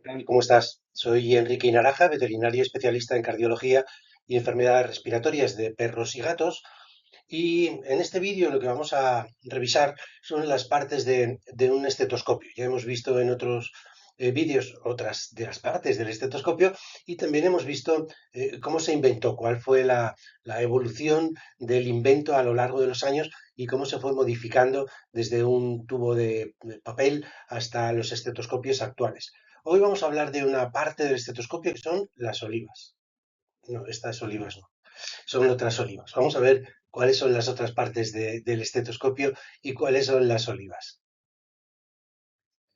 ¿Qué tal? ¿Cómo estás? Soy Enrique Inaraja, veterinario especialista en cardiología y enfermedades respiratorias de perros y gatos. Y en este vídeo lo que vamos a revisar son las partes de un estetoscopio. Ya hemos visto en otros vídeos otras de las partes del estetoscopio y también hemos visto cómo se inventó, cuál fue la evolución del invento a lo largo de los años y cómo se fue modificando desde un tubo de papel hasta los estetoscopios actuales. Hoy vamos a hablar de una parte del estetoscopio que son las olivas. No, estas olivas no, son otras olivas. Vamos a ver cuáles son las otras partes del estetoscopio y cuáles son las olivas.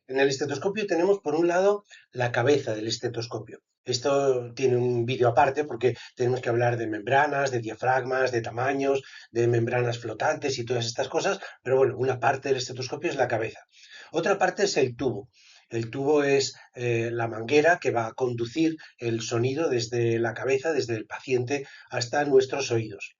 En el estetoscopio tenemos por un lado la cabeza del estetoscopio. Esto tiene un vídeo aparte porque tenemos que hablar de membranas, de diafragmas, de tamaños, de membranas flotantes y todas estas cosas, pero bueno, una parte del estetoscopio es la cabeza. Otra parte es el tubo. El tubo es la manguera que va a conducir el sonido desde la cabeza, desde el paciente, hasta nuestros oídos.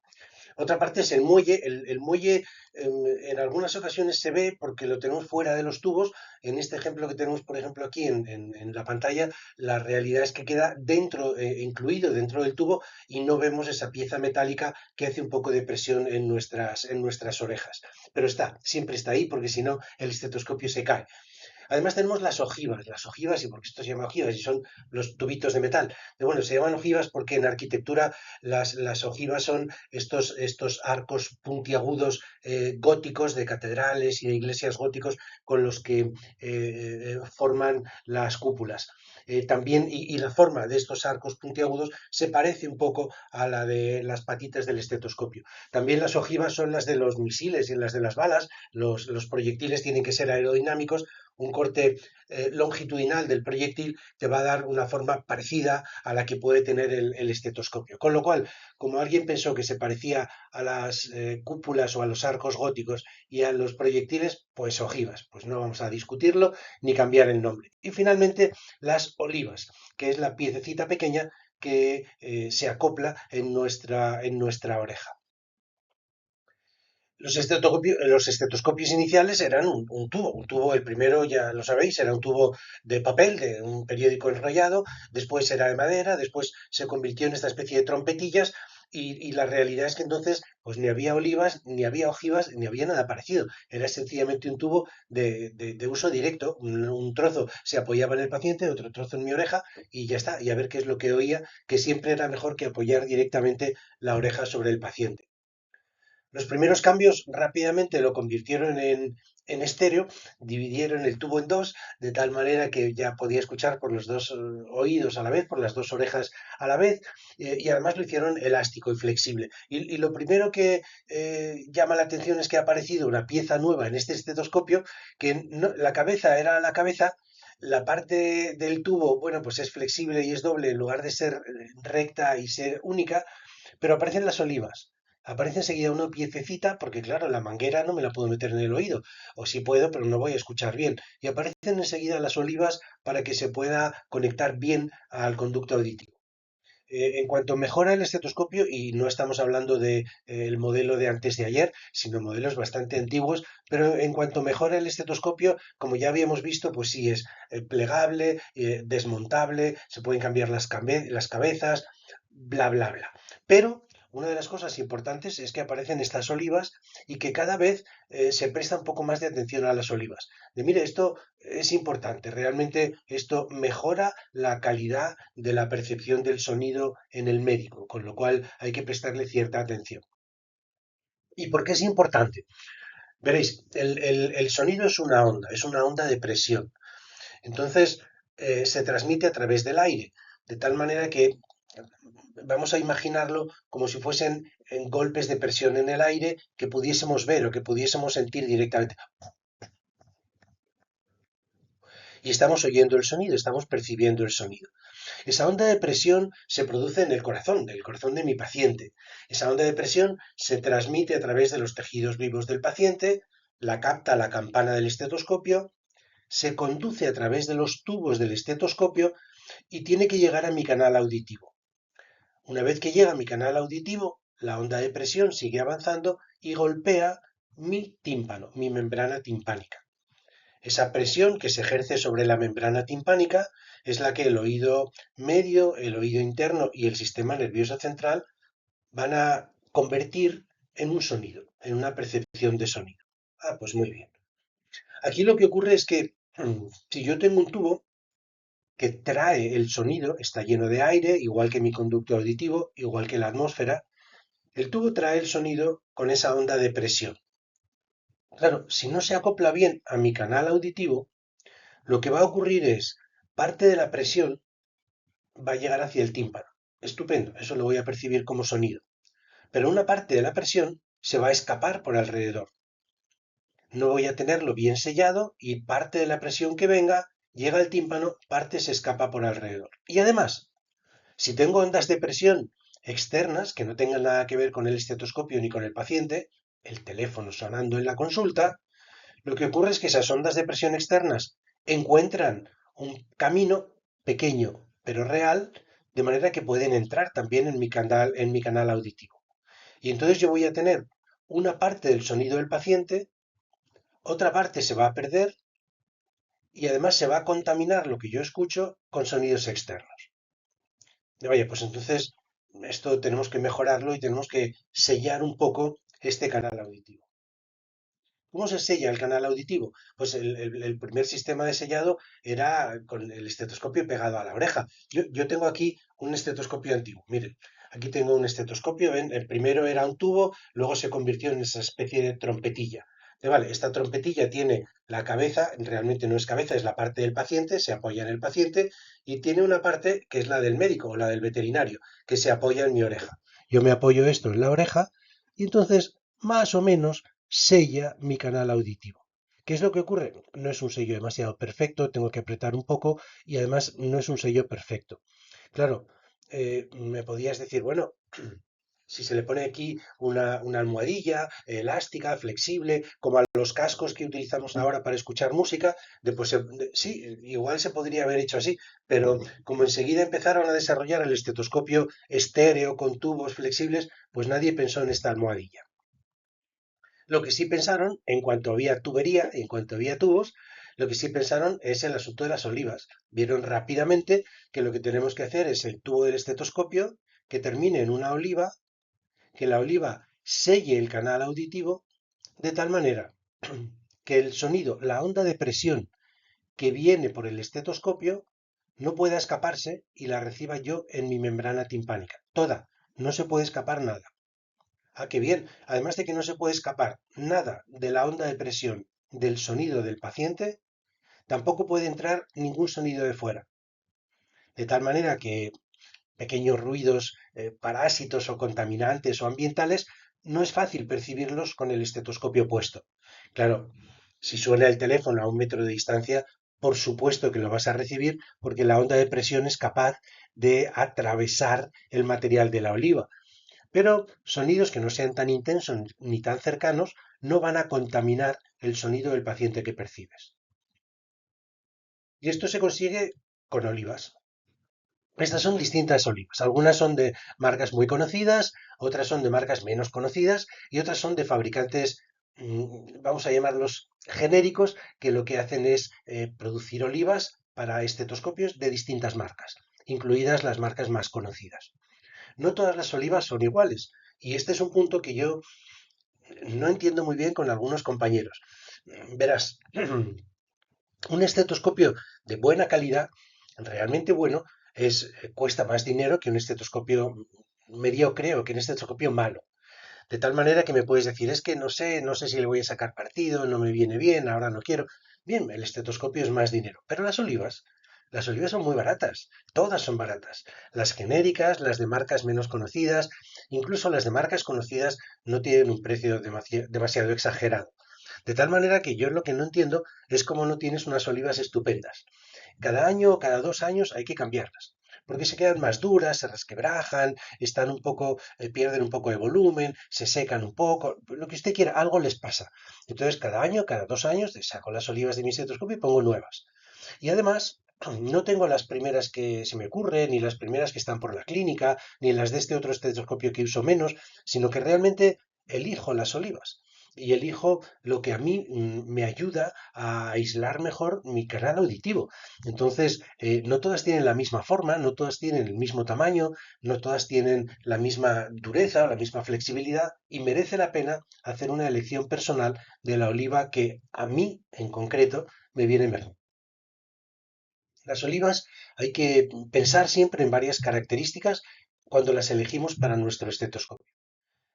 Otra parte es el muelle. El muelle en algunas ocasiones se ve porque lo tenemos fuera de los tubos. En este ejemplo que tenemos, por ejemplo, aquí en la pantalla, la realidad es que queda dentro, incluido dentro del tubo y no vemos esa pieza metálica que hace un poco de presión en nuestras orejas. Pero está, siempre está ahí porque si no el estetoscopio se cae. Además tenemos las ojivas, y porque esto se llama ojivas, y son los tubitos de metal. Bueno, se llaman ojivas porque en arquitectura las ojivas son estos arcos puntiagudos góticos de catedrales y de iglesias góticos con los que forman las cúpulas. También, y la forma de estos arcos puntiagudos se parece un poco a la de las patitas del estetoscopio. También las ojivas son las de los misiles y las de las balas. Los proyectiles tienen que ser aerodinámicos. Un corte longitudinal del proyectil te va a dar una forma parecida a la que puede tener el estetoscopio. Con lo cual, como alguien pensó que se parecía a las cúpulas o a los arcos góticos y a los proyectiles, pues ojivas. Pues no vamos a discutirlo ni cambiar el nombre. Y finalmente, las olivas, que es la piececita pequeña que se acopla en nuestra oreja. Los estetoscopios iniciales eran un tubo, el primero ya lo sabéis, era un tubo de papel, de un periódico enrollado, después era de madera, después se convirtió en esta especie de trompetillas y la realidad es que entonces pues ni había olivas, ni había ojivas, ni había nada parecido. Era sencillamente un tubo de uso directo, un trozo se apoyaba en el paciente, otro trozo en mi oreja y ya está, y a ver qué es lo que oía, que siempre era mejor que apoyar directamente la oreja sobre el paciente. Los primeros cambios rápidamente lo convirtieron en estéreo, dividieron el tubo en dos, de tal manera que ya podía escuchar por los dos oídos a la vez, por las dos orejas a la vez, y además lo hicieron elástico y flexible. Y lo primero que llama la atención es que ha aparecido una pieza nueva en este estetoscopio, que la cabeza era la cabeza. La parte del tubo, bueno, pues es flexible y es doble en lugar de ser recta y ser única, pero aparecen las olivas. Aparece enseguida una piececita, porque claro, la manguera no me la puedo meter en el oído, o sí puedo, pero no voy a escuchar bien. Y aparecen enseguida las olivas para que se pueda conectar bien al conducto auditivo. En cuanto mejora el estetoscopio, y no estamos hablando de el modelo de antes de ayer, sino modelos bastante antiguos, pero en cuanto mejora el estetoscopio, como ya habíamos visto, pues sí es plegable, desmontable, se pueden cambiar las cabezas, bla, bla, bla. Pero una de las cosas importantes es que aparecen estas olivas y que cada vez se presta un poco más de atención a las olivas. De mire, esto es importante, realmente esto mejora la calidad de la percepción del sonido en el médico, con lo cual hay que prestarle cierta atención. ¿Y por qué es importante? Veréis, el sonido es una onda de presión. Entonces, se transmite a través del aire, de tal manera que vamos a imaginarlo como si fuesen golpes de presión en el aire que pudiésemos ver o que pudiésemos sentir directamente. Y estamos oyendo el sonido, estamos percibiendo el sonido. Esa onda de presión se produce en el corazón, del corazón de mi paciente. Esa onda de presión se transmite a través de los tejidos vivos del paciente, la capta la campana del estetoscopio, se conduce a través de los tubos del estetoscopio y tiene que llegar a mi canal auditivo. Una vez que llega a mi canal auditivo, la onda de presión sigue avanzando y golpea mi tímpano, mi membrana timpánica. Esa presión que se ejerce sobre la membrana timpánica es la que el oído medio, el oído interno y el sistema nervioso central van a convertir en un sonido, en una percepción de sonido. Ah, pues muy bien. Aquí lo que ocurre es que si yo tengo un tubo que trae el sonido, está lleno de aire, igual que mi conducto auditivo, igual que la atmósfera, el tubo trae el sonido con esa onda de presión. Claro, si no se acopla bien a mi canal auditivo, lo que va a ocurrir es parte de la presión va a llegar hacia el tímpano. Estupendo, eso lo voy a percibir como sonido. Pero una parte de la presión se va a escapar por alrededor. No voy a tenerlo bien sellado y parte de la presión que venga llega al tímpano, parte se escapa por alrededor. Y además, si tengo ondas de presión externas que no tengan nada que ver con el estetoscopio ni con el paciente, el teléfono sonando en la consulta, lo que ocurre es que esas ondas de presión externas encuentran un camino pequeño pero real, de manera que pueden entrar también en mi canal auditivo. Y entonces yo voy a tener una parte del sonido del paciente, otra parte se va a perder y además se va a contaminar lo que yo escucho con sonidos externos. Oye, pues entonces esto tenemos que mejorarlo y tenemos que sellar un poco este canal auditivo. ¿Cómo se sella el canal auditivo? Pues el primer sistema de sellado era con el estetoscopio pegado a la oreja. Yo tengo aquí un estetoscopio antiguo. Miren, aquí tengo un estetoscopio. ¿Ven? El primero era un tubo, luego se convirtió en esa especie de trompetilla. Vale, esta trompetilla tiene la cabeza, realmente no es cabeza, es la parte del paciente, se apoya en el paciente y tiene una parte que es la del médico o la del veterinario, que se apoya en mi oreja. Yo me apoyo esto en la oreja y entonces, más o menos, sella mi canal auditivo. ¿Qué es lo que ocurre? No es un sello demasiado perfecto, tengo que apretar un poco y además no es un sello perfecto. Claro, me podías decir, bueno, si se le pone aquí una almohadilla elástica, flexible, como a los cascos que utilizamos ahora para escuchar música, sí, igual se podría haber hecho así, pero como enseguida empezaron a desarrollar el estetoscopio estéreo con tubos flexibles, pues nadie pensó en esta almohadilla. Lo que sí pensaron, en cuanto había tubería, en cuanto había tubos, lo que sí pensaron es el asunto de las olivas. Vieron rápidamente que lo que tenemos que hacer es el tubo del estetoscopio que termine en una oliva, que la oliva selle el canal auditivo de tal manera que el sonido, la onda de presión que viene por el estetoscopio no pueda escaparse y la reciba yo en mi membrana timpánica. Toda, no se puede escapar nada. Ah, qué bien. Además de que no se puede escapar nada de la onda de presión del sonido del paciente, tampoco puede entrar ningún sonido de fuera. De tal manera que pequeños ruidos, parásitos o contaminantes o ambientales, no es fácil percibirlos con el estetoscopio puesto. Claro, si suena el teléfono a 1 metro de distancia, por supuesto que lo vas a recibir porque la onda de presión es capaz de atravesar el material de la oliva. Pero sonidos que no sean tan intensos ni tan cercanos no van a contaminar el sonido del paciente que percibes. Y esto se consigue con olivas. Estas son distintas olivas. Algunas son de marcas muy conocidas, otras son de marcas menos conocidas y otras son de fabricantes, vamos a llamarlos genéricos, que lo que hacen es producir olivas para estetoscopios de distintas marcas, incluidas las marcas más conocidas. No todas las olivas son iguales y este es un punto que yo no entiendo muy bien con algunos compañeros. Verás, un estetoscopio de buena calidad, realmente bueno, cuesta más dinero que un estetoscopio mediocre o que un estetoscopio malo. De tal manera que me puedes decir, es que no sé si le voy a sacar partido, no me viene bien, ahora no quiero. Bien, el estetoscopio es más dinero, pero las olivas son muy baratas, todas son baratas. Las genéricas, las de marcas menos conocidas, incluso las de marcas conocidas no tienen un precio demasiado exagerado. De tal manera que yo lo que no entiendo es cómo no tienes unas olivas estupendas. Cada año o cada 2 años hay que cambiarlas, porque se quedan más duras, se resquebrajan, están un poco, pierden un poco de volumen, se secan un poco, lo que usted quiera, algo les pasa. Entonces cada año, cada 2 años, saco las olivas de mi estetoscopio y pongo nuevas. Y además, no tengo las primeras que se me ocurren, ni las primeras que están por la clínica, ni las de este otro estetoscopio que uso menos, sino que realmente elijo las olivas. y elijo lo que a mí me ayuda a aislar mejor mi canal auditivo. Entonces, no todas tienen la misma forma, no todas tienen el mismo tamaño, no todas tienen la misma dureza o la misma flexibilidad y merece la pena hacer una elección personal de la oliva que a mí en concreto me viene mejor. Las olivas hay que pensar siempre en varias características cuando las elegimos para nuestro estetoscopio.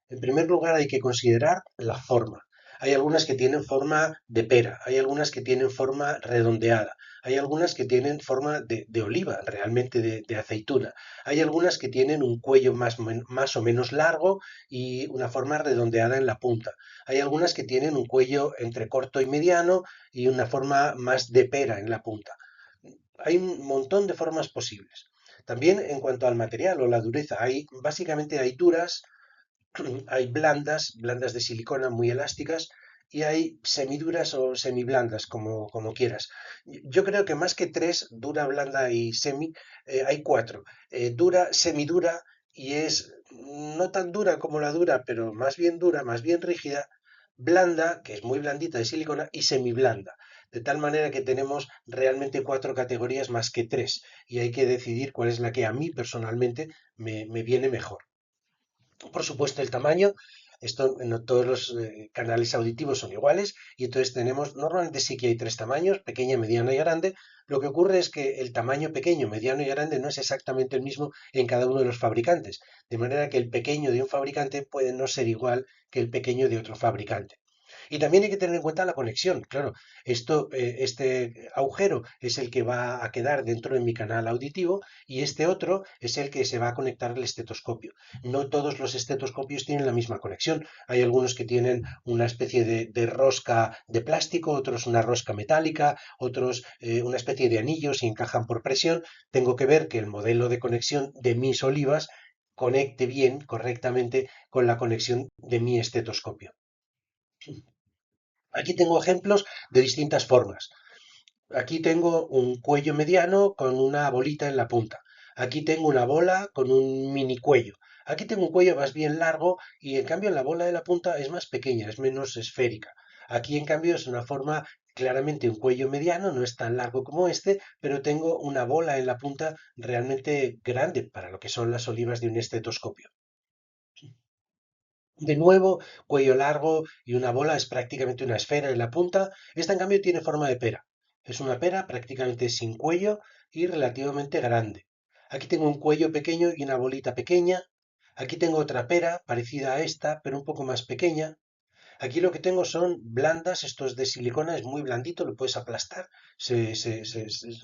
En primer lugar, hay que considerar la forma. Hay algunas que tienen forma de pera, hay algunas que tienen forma redondeada, hay algunas que tienen forma de oliva, realmente de aceituna. Hay algunas que tienen un cuello más o menos largo y una forma redondeada en la punta. Hay algunas que tienen un cuello entre corto y mediano y una forma más de pera en la punta. Hay un montón de formas posibles. También en cuanto al material o la dureza, básicamente hay duras, hay blandas de silicona muy elásticas y hay semiduras o semiblandas, como quieras. Yo creo que más que tres, dura, blanda y semi, hay cuatro. Dura, semidura y es no tan dura como la dura, pero más bien dura, más bien rígida, blanda, que es muy blandita de silicona, y semiblanda. De tal manera que tenemos realmente cuatro categorías más que tres y hay que decidir cuál es la que a mí personalmente me viene mejor. Por supuesto, el tamaño, esto no todos los canales auditivos son iguales y entonces normalmente sí que hay tres tamaños, pequeña, mediana y grande. Lo que ocurre es que el tamaño pequeño, mediano y grande no es exactamente el mismo en cada uno de los fabricantes, de manera que el pequeño de un fabricante puede no ser igual que el pequeño de otro fabricante. Y también hay que tener en cuenta la conexión. Claro, este agujero es el que va a quedar dentro de mi canal auditivo y este otro es el que se va a conectar al estetoscopio. No todos los estetoscopios tienen la misma conexión. Hay algunos que tienen una especie de rosca de plástico, otros una rosca metálica, otros una especie de anillos y encajan por presión. Tengo que ver que el modelo de conexión de mis olivas conecte bien, correctamente, con la conexión de mi estetoscopio. Aquí tengo ejemplos de distintas formas. Aquí tengo un cuello mediano con una bolita en la punta. Aquí tengo una bola con un mini cuello. Aquí tengo un cuello más bien largo y en cambio la bola de la punta es más pequeña, es menos esférica. Aquí en cambio es una forma claramente un cuello mediano, no es tan largo como este, pero tengo una bola en la punta realmente grande para lo que son las olivas de un estetoscopio. De nuevo, cuello largo y una bola es prácticamente una esfera en la punta. Esta, en cambio, tiene forma de pera. Es una pera prácticamente sin cuello y relativamente grande. Aquí tengo un cuello pequeño y una bolita pequeña. Aquí tengo otra pera parecida a esta, pero un poco más pequeña. Aquí lo que tengo son blandas, esto es de silicona, es muy blandito, lo puedes aplastar,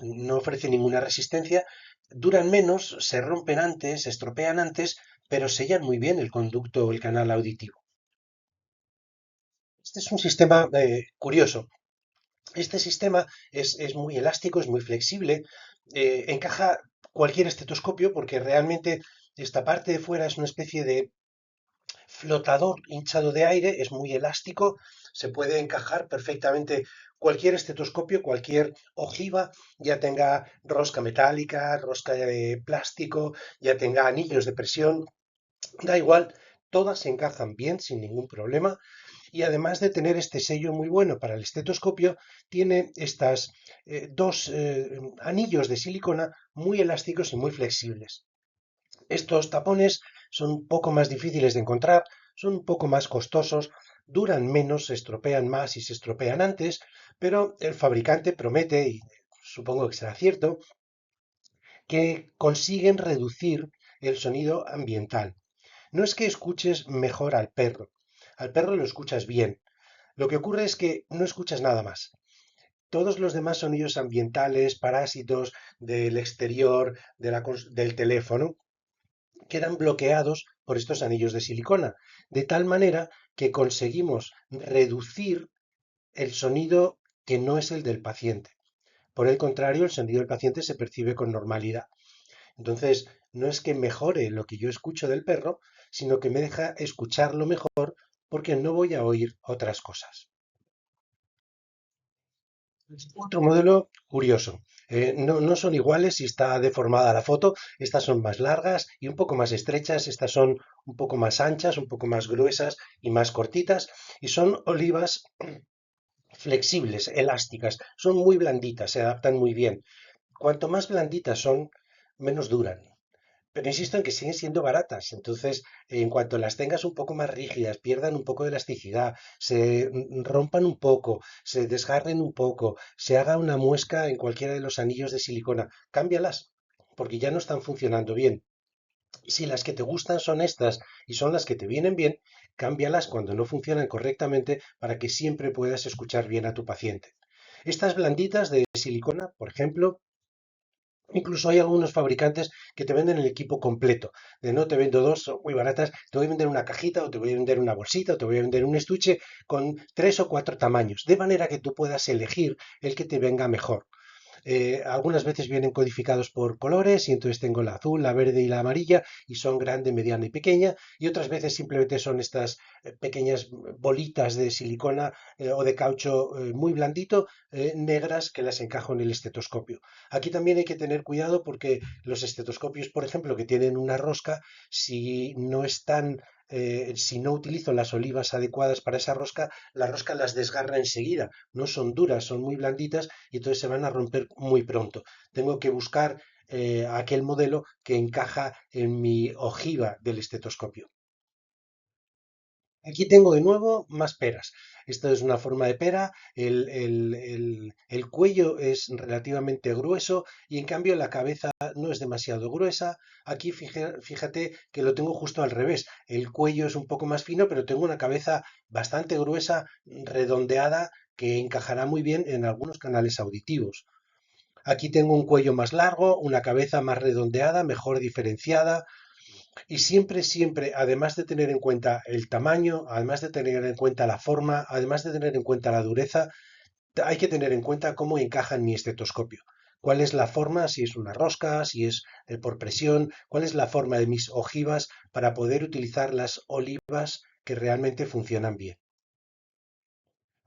no ofrece ninguna resistencia, duran menos, se rompen antes, se estropean antes, pero sellan muy bien el conducto o el canal auditivo. Este es un sistema curioso. Este sistema es muy elástico, es muy flexible, encaja cualquier estetoscopio porque realmente esta parte de fuera es una especie de flotador hinchado de aire, es muy elástico, se puede encajar perfectamente cualquier estetoscopio, cualquier ojiva, ya tenga rosca metálica, rosca de plástico, ya tenga anillos de presión, da igual, todas se encajan bien sin ningún problema y además de tener este sello muy bueno para el estetoscopio, tiene estas dos anillos de silicona muy elásticos y muy flexibles. Estos tapones son un poco más difíciles de encontrar, son un poco más costosos, duran menos, se estropean más y se estropean antes, pero el fabricante promete, y supongo que será cierto, que consiguen reducir el sonido ambiental. No es que escuches mejor al perro lo escuchas bien. Lo que ocurre es que no escuchas nada más. Todos los demás sonidos ambientales, parásitos del exterior, del teléfono, quedan bloqueados por estos anillos de silicona, de tal manera que conseguimos reducir el sonido que no es el del paciente. Por el contrario, el sonido del paciente se percibe con normalidad. Entonces, no es que mejore lo que yo escucho del perro, sino que me deja escucharlo mejor porque no voy a oír otras cosas. Es otro modelo curioso. No son iguales si está deformada la foto. Estas son más largas y un poco más estrechas. Estas son un poco más anchas, un poco más gruesas y más cortitas. Y son olivas flexibles, elásticas. Son muy blanditas, se adaptan muy bien. Cuanto más blanditas son, menos duran. Pero insisto en que siguen siendo baratas. Entonces, en cuanto las tengas un poco más rígidas, pierdan un poco de elasticidad, se rompan un poco, se desgarren un poco, se haga una muesca en cualquiera de los anillos de silicona, cámbialas, porque ya no están funcionando bien. Si las que te gustan son estas y son las que te vienen bien, cámbialas cuando no funcionan correctamente para que siempre puedas escuchar bien a tu paciente. Estas blanditas de silicona, por ejemplo, incluso hay algunos fabricantes que te venden el equipo completo. De no te vendo dos, son muy baratas, te voy a vender una cajita o te voy a vender una bolsita o te voy a vender un estuche con tres o cuatro tamaños, de manera que tú puedas elegir el que te venga mejor. Algunas veces vienen codificados por colores y entonces tengo la azul, la verde y la amarilla y son grande, mediana y pequeña y otras veces simplemente son estas pequeñas bolitas de silicona o de caucho muy blandito, negras que las encajo en el estetoscopio. Aquí también hay que tener cuidado porque los estetoscopios, por ejemplo, que tienen una rosca, si no están si no utilizo las olivas adecuadas para esa rosca, la rosca las desgarra enseguida. No son duras, son muy blanditas y entonces se van a romper muy pronto. Tengo que buscar aquel modelo que encaja en mi ojiva del estetoscopio. Aquí tengo de nuevo más peras. Esto es una forma de pera, el cuello es relativamente grueso y en cambio la cabeza no es demasiado gruesa. Aquí fíjate que lo tengo justo al revés. El cuello es un poco más fino, pero tengo una cabeza bastante gruesa, redondeada, que encajará muy bien en algunos canales auditivos. Aquí tengo un cuello más largo, una cabeza más redondeada, mejor diferenciada, y siempre, siempre, además de tener en cuenta el tamaño, además de tener en cuenta la forma, además de tener en cuenta la dureza, hay que tener en cuenta cómo encaja en mi estetoscopio. ¿Cuál es la forma? Si es una rosca, si es por presión, cuál es la forma de mis ojivas para poder utilizar las olivas que realmente funcionan bien.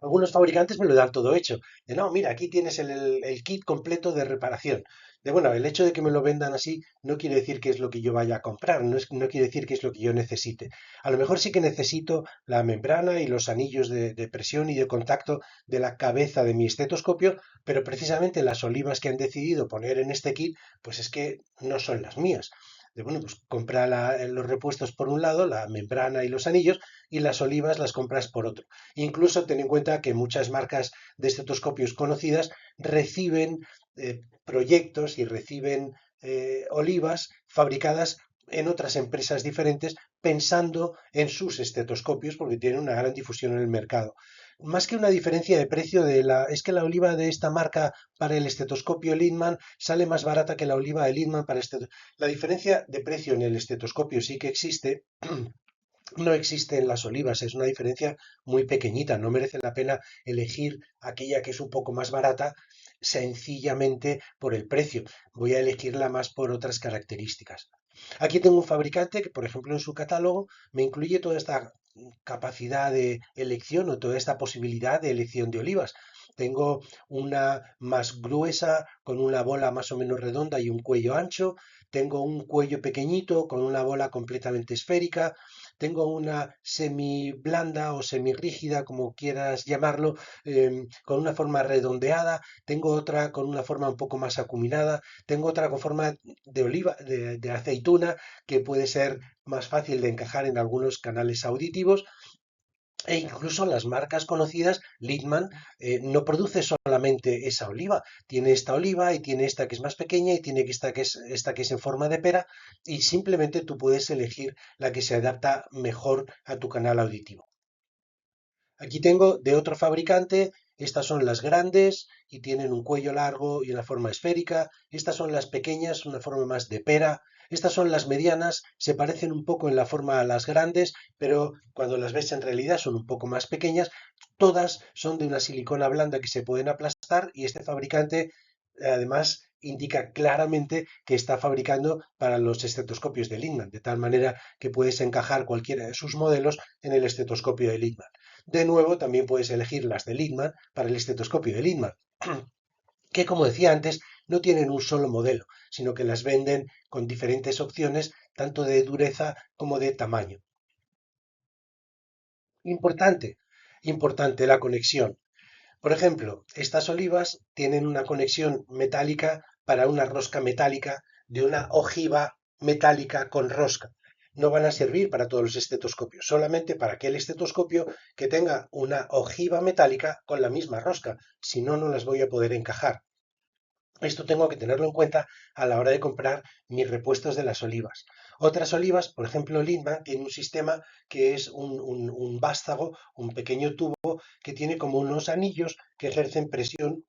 Algunos fabricantes me lo dan todo hecho. De no, mira, aquí tienes el kit completo de reparación. De bueno, el hecho de que me lo vendan así no quiere decir que es lo que yo vaya a comprar, no quiere decir que es lo que yo necesite. A lo mejor sí que necesito la membrana y los anillos de presión y de contacto de la cabeza de mi estetoscopio, pero precisamente las olivas que han decidido poner en este kit, pues es que no son las mías. De bueno, pues compra los repuestos por un lado, la membrana y los anillos, y las olivas las compras por otro. Incluso ten en cuenta que muchas marcas de estetoscopios conocidas reciben proyectos y reciben olivas fabricadas en otras empresas diferentes pensando en sus estetoscopios porque tienen una gran difusión en el mercado. Más que una diferencia de precio es que la oliva de esta marca para el estetoscopio Littmann sale más barata que la oliva de Littmann para La diferencia de precio en el estetoscopio sí que existe, no existen las olivas, es una diferencia muy pequeñita, no merece la pena elegir aquella que es un poco más barata sencillamente por el precio, voy a elegirla más por otras características. Aquí tengo un fabricante que, por ejemplo, en su catálogo me incluye toda esta capacidad de elección o toda esta posibilidad de elección de olivas. Tengo una más gruesa con una bola más o menos redonda y un cuello ancho. Tengo un cuello pequeñito con una bola completamente esférica. Tengo una semi blanda o semi rígida, como quieras llamarlo, con una forma redondeada. Tengo otra con una forma un poco más acuminada. Tengo otra con forma de oliva, de aceituna, que puede ser más fácil de encajar en algunos canales auditivos. E incluso las marcas conocidas, Littmann, no produce solamente esa oliva. Tiene esta oliva y tiene esta que es más pequeña y tiene esta que es en forma de pera y simplemente tú puedes elegir la que se adapta mejor a tu canal auditivo. Aquí tengo de otro fabricante, estas son las grandes y tienen un cuello largo y una forma esférica. Estas son las pequeñas, una forma más de pera. Estas son las medianas, se parecen un poco en la forma a las grandes, pero cuando las ves en realidad son un poco más pequeñas. Todas son de una silicona blanda que se pueden aplastar y este fabricante además indica claramente que está fabricando para los estetoscopios de Littmann, de tal manera que puedes encajar cualquiera de sus modelos en el estetoscopio de Littmann. De nuevo, también puedes elegir las de Littmann para el estetoscopio de Littmann. que, como decía antes, no tienen un solo modelo, sino que las venden con diferentes opciones, tanto de dureza como de tamaño. Importante, importante la conexión. Por ejemplo, estas olivas tienen una conexión metálica para una rosca metálica de una ojiva metálica con rosca. No van a servir para todos los estetoscopios, solamente para aquel estetoscopio que tenga una ojiva metálica con la misma rosca. Si no, no las voy a poder encajar. Esto tengo que tenerlo en cuenta a la hora de comprar mis repuestos de las olivas. Otras olivas, por ejemplo, Lindman tiene un sistema que es un vástago, un pequeño tubo que tiene como unos anillos que ejercen presión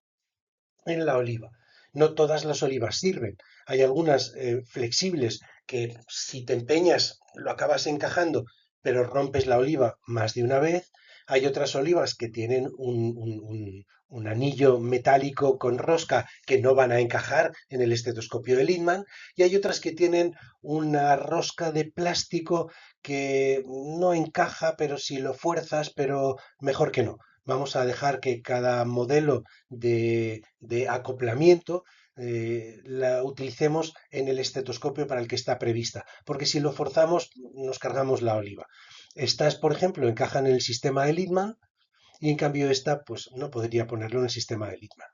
en la oliva. No todas las olivas sirven. Hay algunas flexibles que si te empeñas lo acabas encajando, pero rompes la oliva más de una vez. Hay otras olivas que tienen un anillo metálico con rosca que no van a encajar en el estetoscopio de Lindman. Y hay otras que tienen una rosca de plástico que no encaja, pero si lo fuerzas, pero mejor que no. Vamos a dejar que cada modelo de acoplamiento la utilicemos en el estetoscopio para el que está prevista, porque si lo forzamos nos cargamos la oliva. Estas, por ejemplo, encajan en el sistema de Littmann y en cambio esta, pues no podría ponerlo en el sistema de Littmann.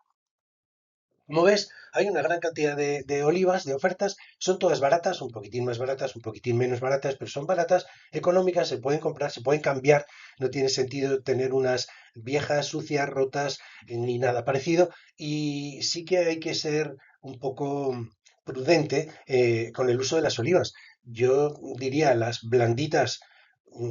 Como ves, hay una gran cantidad de olivas, de ofertas, son todas baratas, un poquitín más baratas, un poquitín menos baratas, pero son baratas, económicas, se pueden comprar, se pueden cambiar, no tiene sentido tener unas viejas, sucias, rotas, ni nada parecido, y sí que hay que ser un poco prudente con el uso de las olivas. Yo diría las blanditas,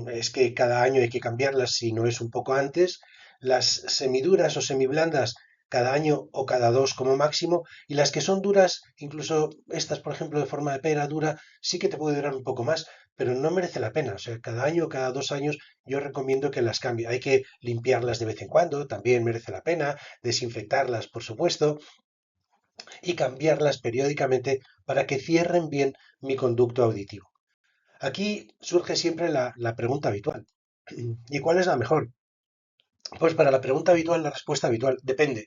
es que cada año hay que cambiarlas si no es un poco antes, las semiduras o semiblandas cada año o cada dos como máximo, y las que son duras, incluso estas, por ejemplo, de forma de pera dura, sí que te puede durar un poco más, pero no merece la pena. O sea, cada año o cada 2 años yo recomiendo que las cambie. Hay que limpiarlas de vez en cuando, también merece la pena, desinfectarlas, por supuesto, y cambiarlas periódicamente para que cierren bien mi conducto auditivo. Aquí surge siempre la pregunta habitual. ¿Y cuál es la mejor? Pues para la pregunta habitual, la respuesta habitual depende.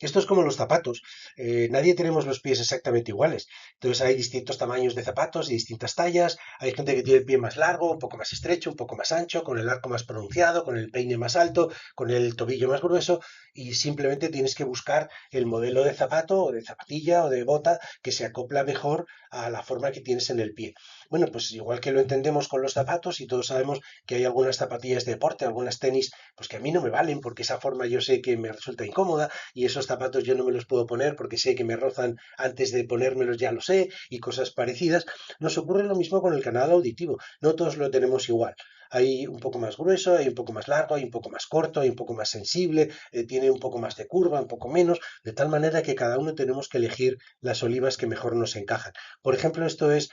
Esto es como los zapatos. Nadie tenemos los pies exactamente iguales. Entonces hay distintos tamaños de zapatos y distintas tallas. Hay gente que tiene el pie más largo, un poco más estrecho, un poco más ancho, con el arco más pronunciado, con el peine más alto, con el tobillo más grueso. Y simplemente tienes que buscar el modelo de zapato o de zapatilla o de bota que se acopla mejor a la forma que tienes en el pie. Bueno, pues igual que lo entendemos con los zapatos y todos sabemos que hay algunas zapatillas de deporte, algunas tenis, pues que a mí no me valen porque esa forma yo sé que me resulta incómoda y esos zapatos yo no me los puedo poner porque sé que me rozan antes de ponérmelos, ya lo sé, y cosas parecidas. Nos ocurre lo mismo con el canal auditivo, no todos lo tenemos igual. Hay un poco más grueso, hay un poco más largo, hay un poco más corto, hay un poco más sensible, tiene un poco más de curva, un poco menos, de tal manera que cada uno tenemos que elegir las olivas que mejor nos encajan. Por ejemplo, esto es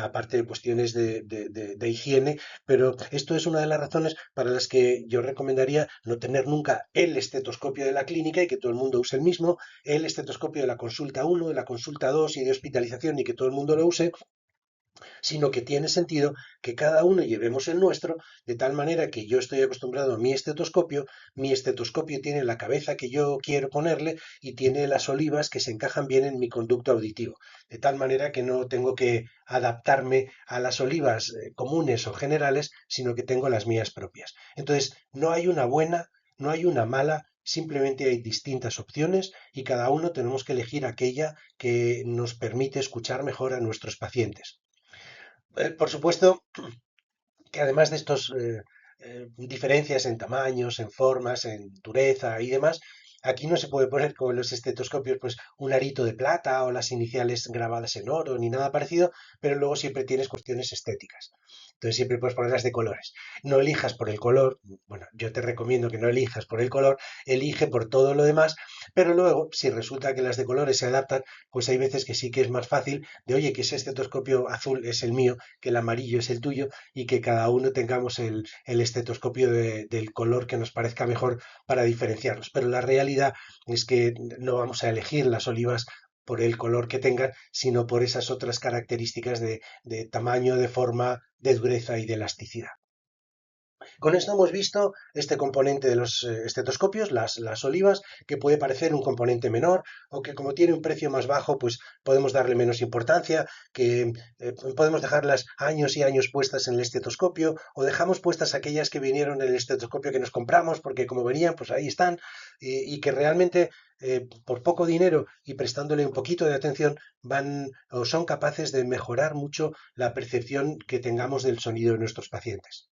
aparte de cuestiones de higiene, pero esto es una de las razones para las que yo recomendaría no tener nunca el estetoscopio de la clínica y que todo el mundo use el mismo, el estetoscopio de la consulta 1, de la consulta 2 y de hospitalización y que todo el mundo lo use, sino que tiene sentido que cada uno llevemos el nuestro, de tal manera que yo estoy acostumbrado a mi estetoscopio tiene la cabeza que yo quiero ponerle y tiene las olivas que se encajan bien en mi conducto auditivo, de tal manera que no tengo que adaptarme a las olivas comunes o generales, sino que tengo las mías propias. Entonces, no hay una buena, no hay una mala, simplemente hay distintas opciones y cada uno tenemos que elegir aquella que nos permite escuchar mejor a nuestros pacientes. Por supuesto que además de estos diferencias en tamaños, en formas, en dureza y demás, aquí no se puede poner como en los estetoscopios pues un arito de plata o las iniciales grabadas en oro ni nada parecido, pero luego siempre tienes cuestiones estéticas. Entonces siempre puedes ponerlas de colores. No elijas por el color, bueno, yo te recomiendo que no elijas por el color, elige por todo lo demás, pero luego si resulta que las de colores se adaptan, pues hay veces que sí que es más fácil de, oye, que ese estetoscopio azul es el mío, que el amarillo es el tuyo y que cada uno tengamos el estetoscopio del color que nos parezca mejor para diferenciarlos. Pero la realidad es que no vamos a elegir las olivas por el color que tengan, sino por esas otras características de tamaño, de forma, de dureza y de elasticidad. Con esto hemos visto este componente de los estetoscopios, las olivas, que puede parecer un componente menor o que como tiene un precio más bajo, pues podemos darle menos importancia, que podemos dejarlas años y años puestas en el estetoscopio o dejamos puestas aquellas que vinieron en el estetoscopio que nos compramos porque como venían, pues ahí están y que realmente por poco dinero y prestándole un poquito de atención van o son capaces de mejorar mucho la percepción que tengamos del sonido de nuestros pacientes.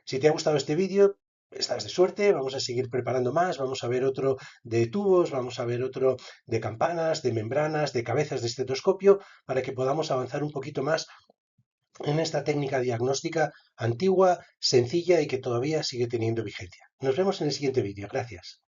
Si te ha gustado este vídeo, estás de suerte, vamos a seguir preparando más, vamos a ver otro de tubos, vamos a ver otro de campanas, de membranas, de cabezas de estetoscopio, para que podamos avanzar un poquito más en esta técnica diagnóstica antigua, sencilla y que todavía sigue teniendo vigencia. Nos vemos en el siguiente vídeo. Gracias.